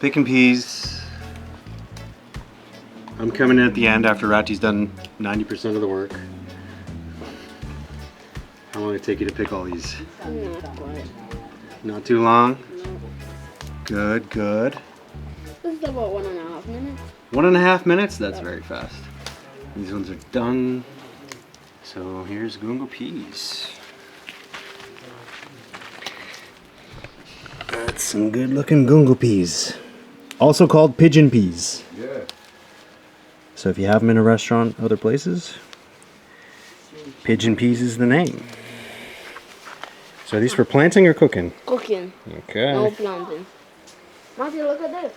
Picking peas. I'm coming in at the end after Ratty's done 90% of the work. How long did it take you to pick all these? Not quite. Not too long? No. Good, good. This is about 1.5 minutes. 1.5 minutes? That's very fast. These ones are done. So here's Gungo peas. That's some good looking Gungo peas. Also called pigeon peas. Yeah. So if you have them in a restaurant, other places, pigeon peas is the name. So are these for planting or cooking? Cooking. Okay. No planting. Matthew, look at this.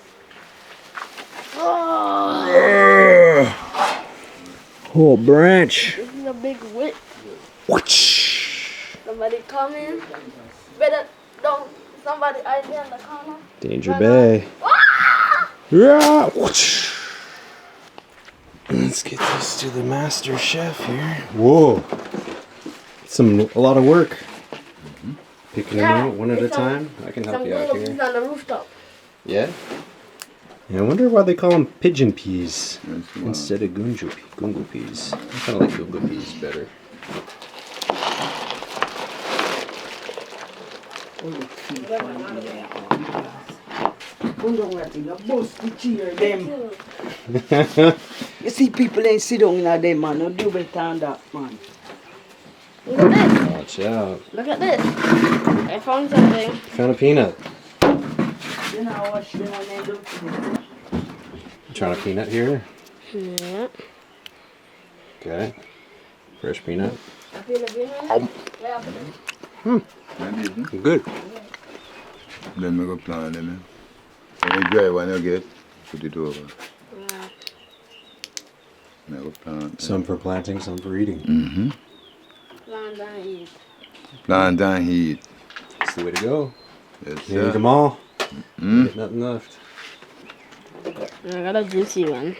Oh! Whole branch. This is a big whip. Whoosh. Somebody come in. Better don't. Somebody out there in the corner. Danger Run Bay. Ah! Yeah. Whoosh. Let's get this to the master chef here. Whoa. A lot of work. Picking them out one at a time. I can help Some you out Gungo here. peas on the rooftop. Yeah? Yeah, I wonder why they call them pigeon peas instead of Gungo peas. I kind of like Gungo peas better. You see people ain't sit down in there, man. No do better than that, man. Look at this. Watch out. Look at this. I found something. Found a peanut. You know what she done do? Trying a peanut here. Yeah. Okay. Fresh peanut. I feel a bit. Yeah. Good. Then we go plant them. When you dry one you get, put it over. Yeah. Then we plant. Some for planting, some for eating. Mm-hmm. Plant and eat. Plant and heat. That's the way to go. Yes, You eat sir. them all. Mm. Get nothing left. I got a juicy one.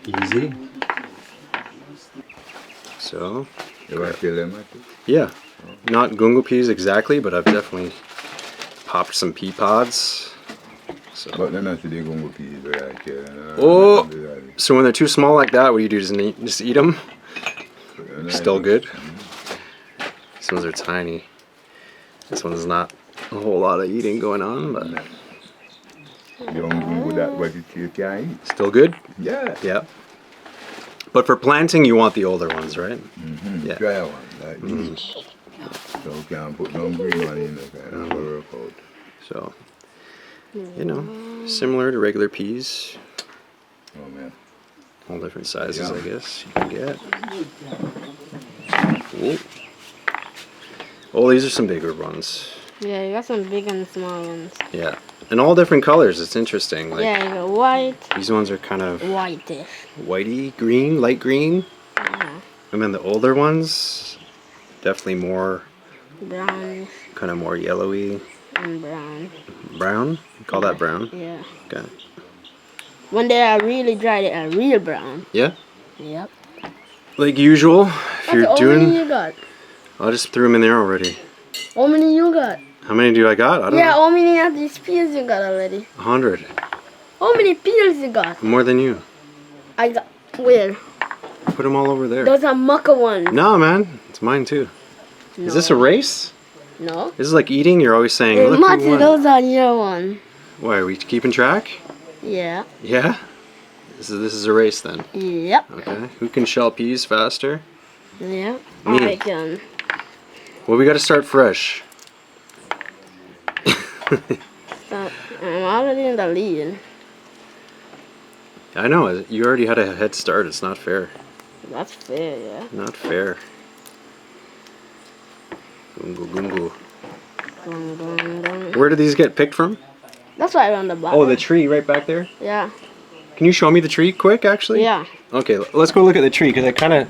Easy. So, You want to kill them, Matthew? yeah. Not Gungo peas exactly, but I've definitely popped some pea pods. So, But they're not the Gungo peas, right? Oh! So when they're too small like that, what do you do? Just eat them? Still good. These ones are tiny. This one's not a whole lot of eating going on, but Young Gungo, that what you can eat. still good? Yeah. Yeah. But for planting, you want the older ones, right? Mm-hmm. Yeah. Dry one, like this. So we can't put no green one in there, kind of work out. So, you know, similar to regular peas. Oh man. All different sizes, Yeah. I guess, you can get. Ooh. Oh, these are some bigger ones. Yeah, you got some big and small ones. Yeah. And all different colors. It's interesting. Like, Yeah, you got white, these ones are kind of whitish. whitey green, light green. Uh-huh. And then the older ones, definitely more, Brownish kind of more yellowy. and brown. Brown? You call that brown? Yeah. Okay. When they are really dry, they are real brown. Yeah? Yep. Like usual, if How you're many doing... you got? I just threw them in there already. How many you got? How many do I got? I don't Yeah, know. how many of these peels you got already? 100. How many peels you got? More than you. I got, where? Put them all over there. Those are Mokko ones. No, man. It's mine too. No. Is this a race? No. This is like eating? You're always saying, Hey, look who Matthew, won. those are your one. Why, are we keeping track? Yeah. Yeah? This is a race then. Yep. Okay. Who can shell peas faster? Yeah. Me. I can. Well, we got to start fresh. So, I'm already in the lead. I know. You already had a head start. It's not fair. That's fair, yeah. Not fair. Gungo, gungo. Dun, dun, dun. Where did these get picked from? That's why on the bottom. Oh, the tree right back there? Yeah. Can you show me the tree quick, actually? Yeah. Okay, let's go look at the tree, because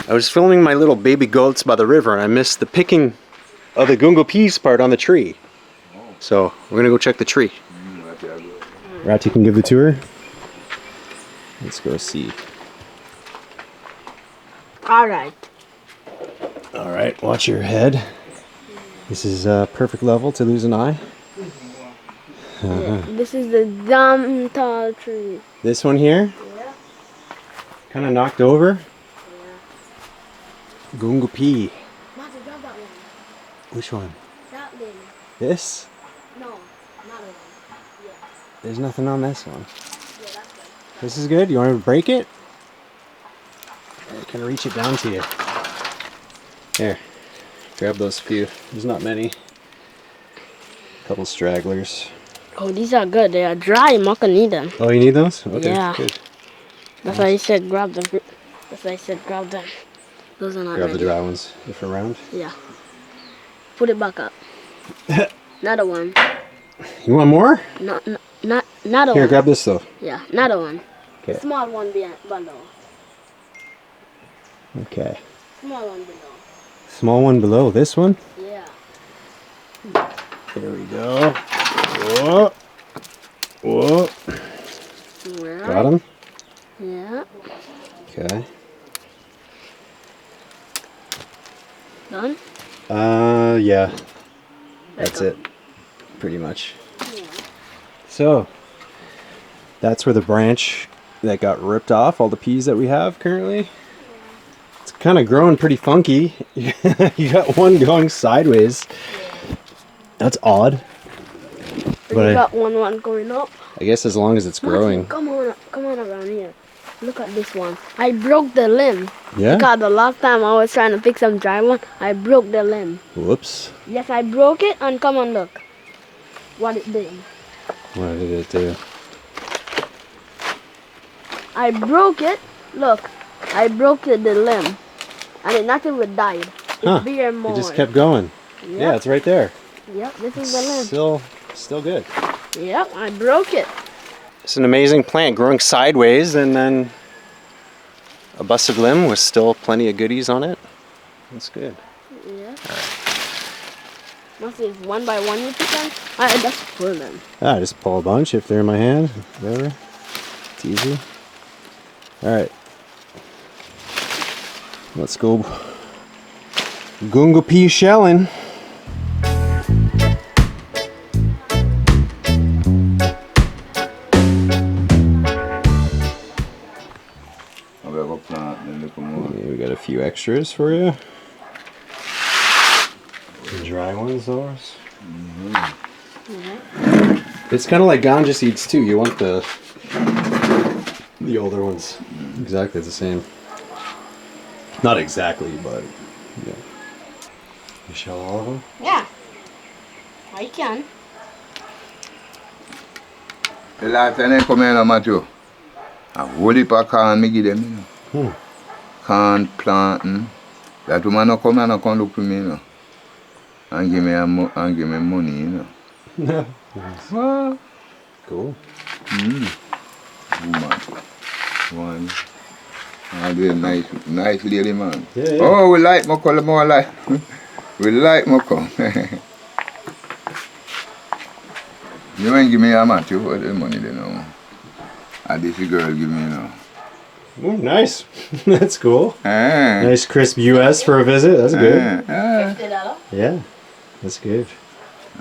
I was filming my little baby goats by the river, and I missed the picking of the Gungo peas part on the tree. So, we're going to go check the tree. Ratty can give the tour. Let's go see. Alright. Alright, watch your head. This is perfect level to lose an eye. Yeah, this is the damn tall tree. This one here, Yeah. kind of knocked over. Yeah. Gungo pea. Marty, grab that one. Which one? That lady. This? No, another one. Yeah. There's nothing on this one. Yeah, that's good. This is good. You want to break it? I can reach it down to you. Here, grab those few. There's not many. Couple stragglers. Oh, these are good. They are dry. Mokko need them. Oh, you need those? Okay, Yeah. good. That's why I said grab them. That's why I said grab them. Those are not Grab ready. the dry ones if around. Yeah. Put it back up. Another one. You want more? Not another Here, one. grab this though. Yeah, another one. Okay. Small one below. Okay. Small one below. Small one below this one. Yeah. There we go. Whoa. Whoa. Right. Got him? Yeah. Okay. Done? Yeah. That's it. Pretty much. Yeah. So, that's where the branch that got ripped off, all the peas that we have currently. It's kind of growing pretty funky. You got one going sideways. That's odd. You But got one going up. I guess as long as it's growing. Come on around here. Look at this one. I broke the limb. Yeah? Because the last time I was trying to pick some dry one, I broke the limb. Whoops. Yes, I broke it, and come on, look what it did. What did it do? I broke it. Look, I broke the limb, and it not even died. It's Huh. bigger more. It just kept going. Yeah, it's right there. Yep, this is the limb. Still good. Yep, I broke it. It's an amazing plant growing sideways, and then a busted limb with still plenty of goodies on it. That's good. Yeah. Must be one by one you pick them. I just pull them. I just pull a bunch if they're in my hand. Whatever. It's easy. Alright. Let's go Gungo pea shelling. I'm gonna go plant and look more. Yeah, we got a few extras for you. The dry ones, those. It's kind of like ganja seeds too. You want the older ones. Exactly the same. Not exactly, but yeah. You shell all of them? Yeah. I can. The last time they come here, Matthew, a whole heap of corn me give them, you know. Corn planting. That woman no come and no come look to me, you know. And give me money, you know. Yeah. Wow. Cool. Woman. One. And be a nice lady, man. Yeah. Oh, we like Mokko more like. We like Mokko. You ain't give me a match, you hold the money there now. And this girl give me now. Oh, nice. That's cool. Eh. Nice crisp US for a visit. That's good. $50. Yeah. That's good.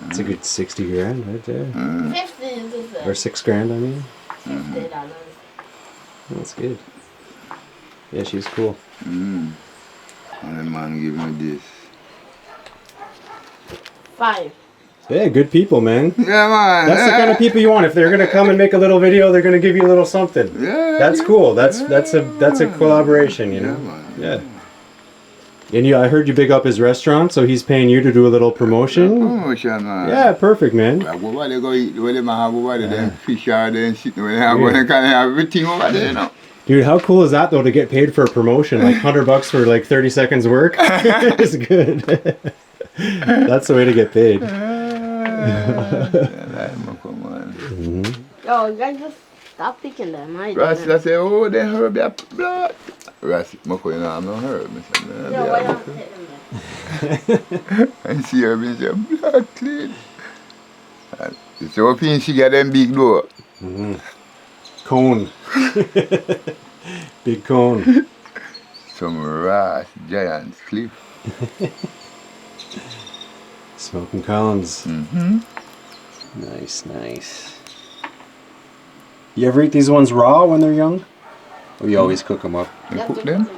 That's a good 60 grand right there. 50 is Or 6 grand, I mean. $50. That's good. Yeah, she's cool. And the man give me this. 5. Yeah, good people, man. Yeah, man. That's the kind of people you want. If they're gonna come and make a little video, they're gonna give you a little something. Yeah. That's cool. That's a collaboration, you know. Yeah, man. Yeah. And I heard you big up his restaurant, so he's paying you to do a little promotion. Promotion, man. Yeah, perfect, man. I go over there, go eat, where they have over there, then fish out there and shit, where they have, where they can have everything over there, you know. Dude, how cool is that though to get paid for a promotion? Like $100 for like 30 seconds work? It's good. That's the way to get paid. Yo, guys, just stop picking them. Rasta say, oh, they herb your blood. Rasta, Mokko, you know, I'm not herb. I said, no, Yo, why not take them then? and she herb is your blood clean. So hoping she get them big door. Cone. Big cone. Some Ras giant cliff. Smoking cones. Nice, nice. You ever eat these ones raw when they're young? Or you always cook them up? You cook them?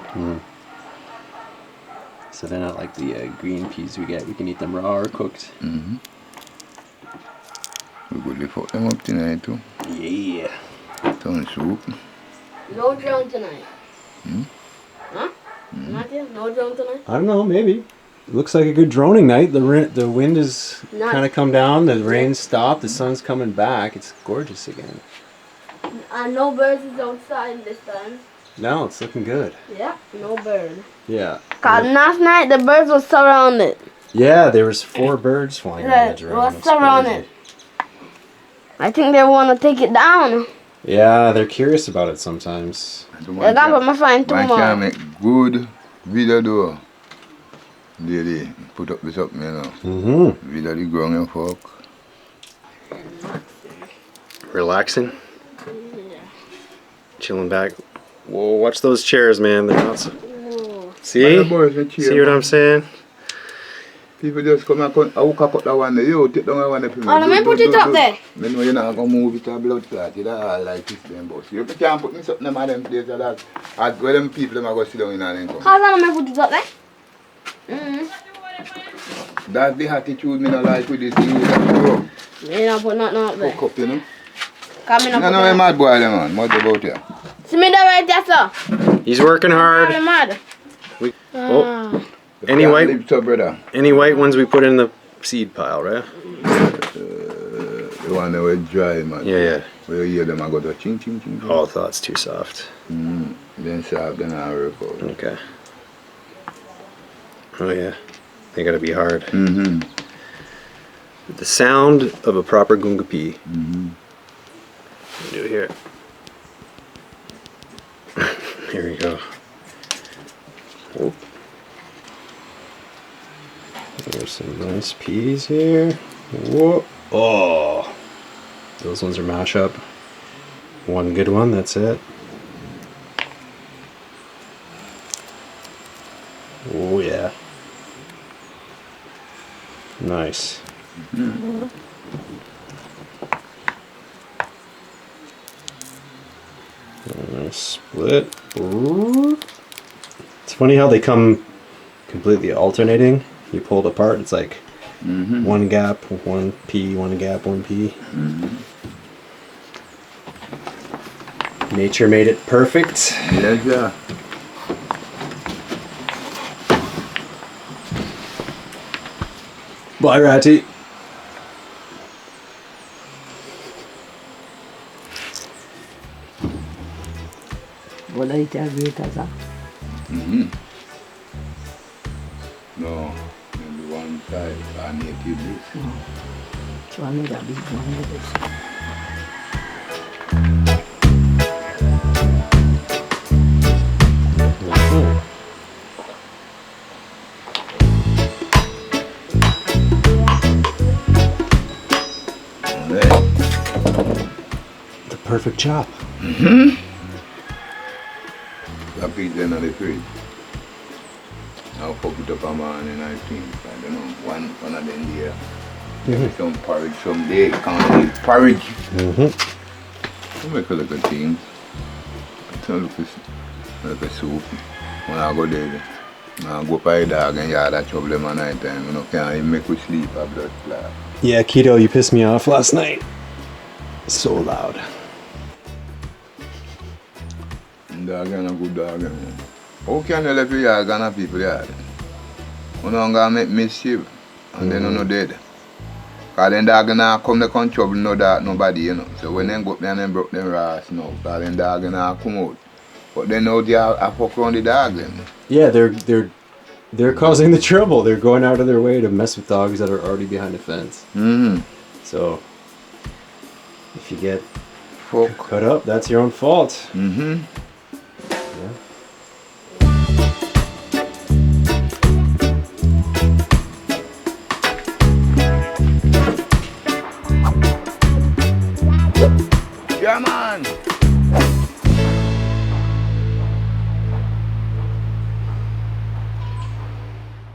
So they're not like the green peas we get. We can eat them raw or cooked. Mm-hmm. We could cook them up tonight too. Yeah. Turn soup. No drone tonight. Huh? Matthew, no drone tonight? I don't know, maybe. It looks like a good droning night. The wind is kind of come down. The rain stopped. The sun's coming back. It's gorgeous again. And no birds is outside this time. No, it's looking good. Yeah, no bird. Yeah. Cause last night the birds were surrounded. Yeah, there was 4 birds flying around the drone. Was It's surrounded. crazy. I think they want to take it down. Yeah, they're curious about it sometimes. I got put my phone too Man can much. make good video though. Daily put up this up, you know. Mm-hmm. Video the ground and fuck. Relaxing. Chilling back. Whoa, watch those chairs, man. They're not so... See? See what I'm saying? People just come and hook up that one there. You take down that one there. Oh, let me put it up there. I know you're not going to move it to blood clot. You don't like this them boss. You can't put me something in them places that. Where them people them are going to sit down in and come. How long am I put it up there? That's the attitude me not like with this you that Me not put nothing up there. hook up, you know. Come in up. No, no, I'm mad boy, man. What about you? See me there right there, sir. He's working hard. I'm mad. Oh, any white ones we put in the seed pile, right? The one that was dry, man. Yeah. Where you hear them, I go to ching, ching, ching. Oh, I thought it's too soft. Then soft, then I work out. Okay. Oh yeah, they gotta be hard. The sound of a proper gunga pea. Do it here. Here we go. Oh. There's some nice peas here. Whoa. Oh. Those ones are mash up. One good one, that's it. Oh yeah. Nice. Nice split. Ooh. It's funny how they come completely alternating. You pull it apart, it's like one gap, one pea, one gap, one pea. Nature made it perfect. Yes, yeah. Bye, Ratty. What I tell you, Taza? No, maybe one side, I need to do this. So I made a big one with this. The perfect chop. I put them on the fridge. I'll cook it up a man and I think, I don't know, one of them there. Some porridge someday, can't eat porridge. I make a little thing. It's a little soup. When I go there, I go by the dog and yeah, that trouble them at night time. You know, can't even make we sleep a blood clot. Yeah, Keto, you pissed me off last night. So loud. Dog and a good dog. How can you let your yard and people yard? You don't gonna make mischief and then you no dead. Because then dog gonna come to come trouble nobody, you know. So when they go up there and they broke them Rasta now, because then dog gonna come out. But then now they are fuck around the dog then. Yeah, they're causing the trouble. They're going out of their way to mess with dogs that are already behind a fence. So if you get cut up, that's your own fault. Yeah, man.